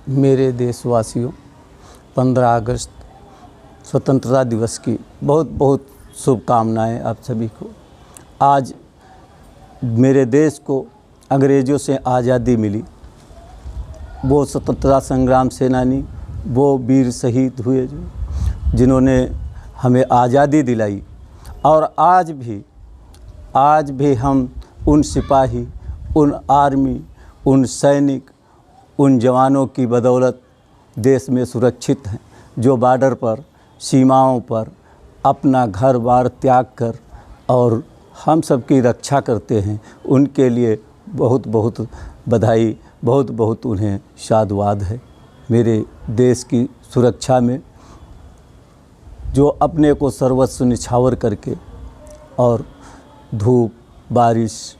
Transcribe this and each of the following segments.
मेरे देशवासियों, 15 अगस्त स्वतंत्रता दिवस की बहुत बहुत शुभकामनाएं आप सभी को। आज मेरे देश को अंग्रेज़ों से आज़ादी मिली। वो स्वतंत्रता संग्राम सेनानी, वो वीर शहीद हुए जिन्होंने हमें आज़ादी दिलाई। और आज भी हम उन सिपाही, उन आर्मी, उन सैनिक, उन जवानों की बदौलत देश में सुरक्षित हैं, जो बॉर्डर पर, सीमाओं पर अपना घर बार त्याग कर और हम सब की रक्षा करते हैं। उनके लिए बहुत बहुत बधाई, बहुत बहुत उन्हें साधुवाद है। मेरे देश की सुरक्षा में जो अपने को सर्वस्व निछावर करके और धूप बारिश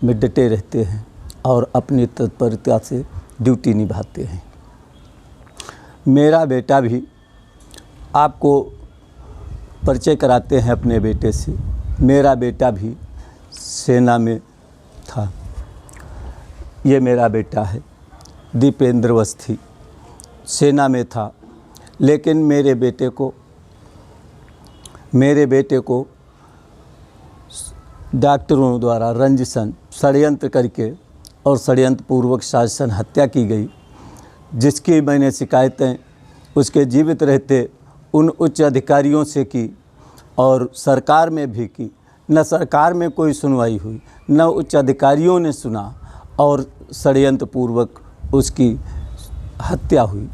में डटे रहते हैं और अपनी तत्परता से ड्यूटी निभाते हैं। मेरा बेटा भी, आपको परिचय कराते हैं अपने बेटे से। मेरा बेटा भी सेना में था। ये मेरा बेटा है, दीपेंद्र अवस्थी, सेना में था। लेकिन मेरे बेटे को डॉक्टरों द्वारा रंजिशन षड्यंत्र करके और षड्यंत्र पूर्वक शासन हत्या की गई, जिसकी मैंने शिकायतें उसके जीवित रहते उन उच्च अधिकारियों से की और सरकार में भी की। न सरकार में कोई सुनवाई हुई, न उच्च अधिकारियों ने सुना और षड्यंत्र पूर्वक उसकी हत्या हुई,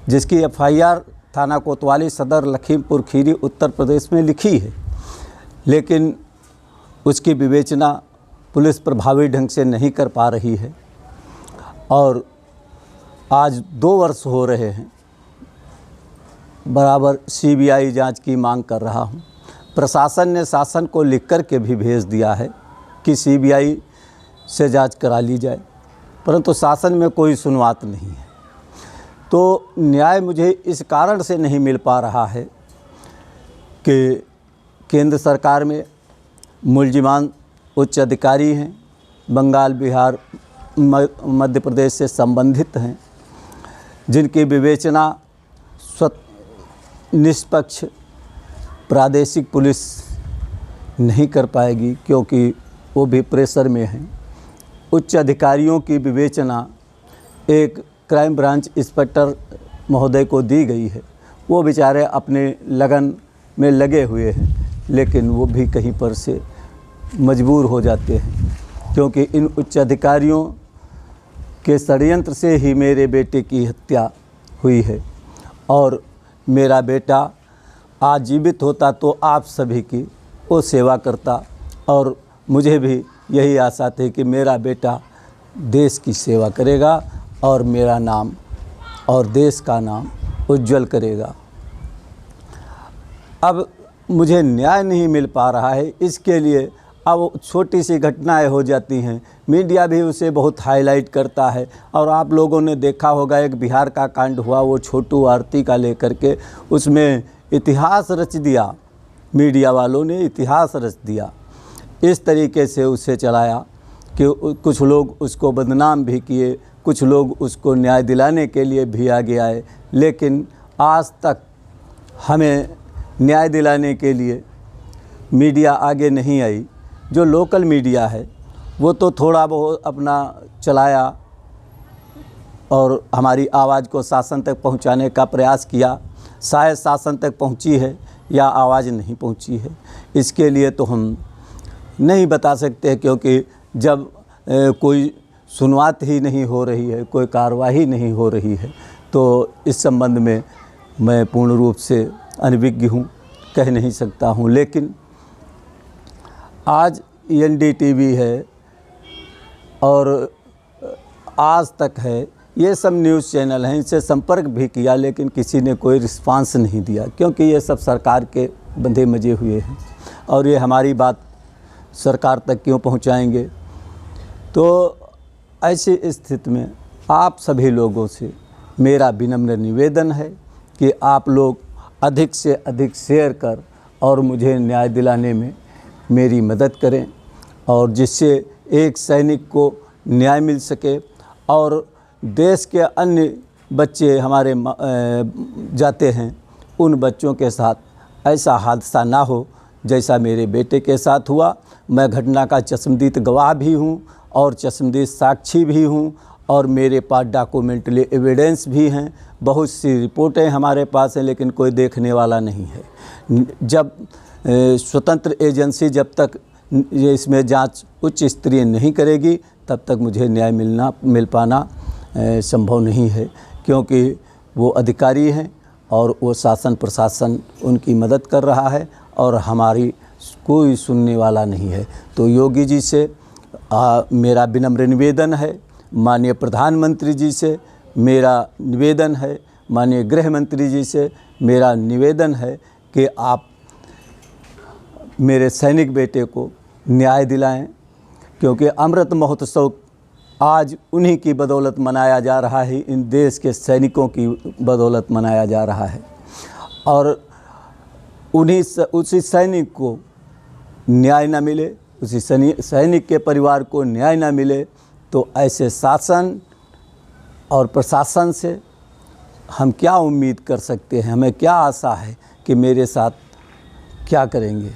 जिसकी FIR थाना कोतवाली सदर लखीमपुर खीरी उत्तर प्रदेश में लिखी है। लेकिन उसकी विवेचना पुलिस प्रभावी ढंग से नहीं कर पा रही है और आज 2 वर्ष हो रहे हैं। बराबर CBI जांच की मांग कर रहा हूं। प्रशासन ने शासन को लिख कर के भी भेज दिया है कि CBI से जांच करा ली जाए, परंतु शासन में कोई सुनवाई नहीं है। तो न्याय मुझे इस कारण से नहीं मिल पा रहा है कि केंद्र सरकार में मुलजिमान उच्च अधिकारी हैं, बंगाल, बिहार, मध्य प्रदेश से संबंधित हैं, जिनकी विवेचना निष्पक्ष प्रादेशिक पुलिस नहीं कर पाएगी, क्योंकि वो भी प्रेशर में हैं। उच्च अधिकारियों की विवेचना एक क्राइम ब्रांच इंस्पेक्टर महोदय को दी गई है। वो बेचारे अपने लगन में लगे हुए हैं, लेकिन वो भी कहीं पर से मजबूर हो जाते हैं, क्योंकि इन उच्च अधिकारियों के षड्यंत्र से ही मेरे बेटे की हत्या हुई है। और मेरा बेटा आज जीवित होता तो आप सभी की वो सेवा करता, और मुझे भी यही आशा थी कि मेरा बेटा देश की सेवा करेगा और मेरा नाम और देश का नाम उज्जवल करेगा। अब मुझे न्याय नहीं मिल पा रहा है, इसके लिए अब छोटी सी घटनाएं हो जाती हैं, मीडिया भी उसे बहुत हाईलाइट करता है। और आप लोगों ने देखा होगा, एक बिहार का कांड हुआ, वो छोटू आरती का लेकर के उसमें इतिहास रच दिया, मीडिया वालों ने इतिहास रच दिया। इस तरीके से उसे चलाया कि कुछ लोग उसको बदनाम भी किए, कुछ लोग उसको न्याय दिलाने के लिए भी आगे आए, लेकिन आज तक हमें न्याय दिलाने के लिए मीडिया आगे नहीं आई। जो लोकल मीडिया है वो तो थोड़ा बहुत अपना चलाया और हमारी आवाज़ को शासन तक पहुंचाने का प्रयास किया। शायद शासन तक पहुंची है या आवाज़ नहीं पहुंची है, इसके लिए तो हम नहीं बता सकते, क्योंकि जब कोई सुनवाई ही नहीं हो रही है, कोई कार्रवाई नहीं हो रही है, तो इस संबंध में मैं पूर्ण रूप से अनभिज्ञ हूँ, कह नहीं सकता हूँ। लेकिन आज NDTV है और आज तक है, ये सब न्यूज़ चैनल हैं, इनसे संपर्क भी किया, लेकिन किसी ने कोई रिस्पांस नहीं दिया, क्योंकि ये सब सरकार के बंधे मजे हुए हैं और ये हमारी बात सरकार तक क्यों पहुंचाएंगे। तो ऐसी स्थिति में आप सभी लोगों से मेरा विनम्र निवेदन है कि आप लोग अधिक से अधिक शेयर कर और मुझे न्याय दिलाने में मेरी मदद करें, और जिससे एक सैनिक को न्याय मिल सके और देश के अन्य बच्चे हमारे जाते हैं, उन बच्चों के साथ ऐसा हादसा ना हो जैसा मेरे बेटे के साथ हुआ। मैं घटना का चश्मदीद गवाह भी हूँ और चश्मदीद साक्षी भी हूँ, और मेरे पास डॉक्यूमेंटरी एविडेंस भी हैं। बहुत सी रिपोर्टें हमारे पास हैं, लेकिन कोई देखने वाला नहीं है। जब स्वतंत्र एजेंसी जब तक ये इसमें जांच उच्च स्तरीय नहीं करेगी, तब तक मुझे न्याय मिल पाना संभव नहीं है, क्योंकि वो अधिकारी हैं और वो शासन प्रशासन उनकी मदद कर रहा है और हमारी कोई सुनने वाला नहीं है। तो योगी जी से मेरा विनम्र निवेदन है, माननीय प्रधानमंत्री जी से मेरा निवेदन है, माननीय गृह मंत्री जी से मेरा निवेदन है कि आप मेरे सैनिक बेटे को न्याय दिलाएं, क्योंकि अमृत महोत्सव आज उन्हीं की बदौलत मनाया जा रहा है, इन देश के सैनिकों की बदौलत मनाया जा रहा है। और उसी सैनिक को न्याय न मिले, उसी सैनिक के परिवार को न्याय न मिले, तो ऐसे शासन और प्रशासन से हम क्या उम्मीद कर सकते हैं? हमें क्या आशा है कि मेरे साथ क्या करेंगे?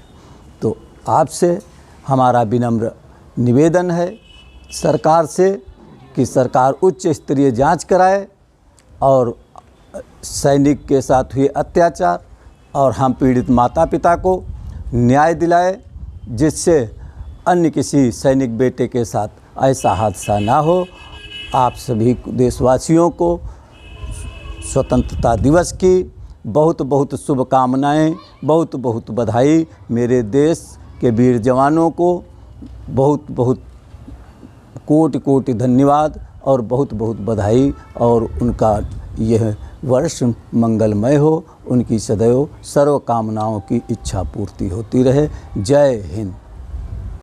तो आपसे हमारा विनम्र निवेदन है सरकार से कि सरकार उच्च स्तरीय जांच कराए और सैनिक के साथ हुए अत्याचार और हम पीड़ित माता पिता को न्याय दिलाए, जिससे अन्य किसी सैनिक बेटे के साथ ऐसा हादसा ना हो। आप सभी देशवासियों को स्वतंत्रता दिवस की बहुत बहुत शुभकामनाएं, बहुत बहुत बधाई। मेरे देश के वीर जवानों को बहुत बहुत कोटि कोटि धन्यवाद और बहुत बहुत बधाई, और उनका यह वर्ष मंगलमय हो, उनकी सदैव सर्व कामनाओं की इच्छा पूर्ति होती रहे। जय हिंद।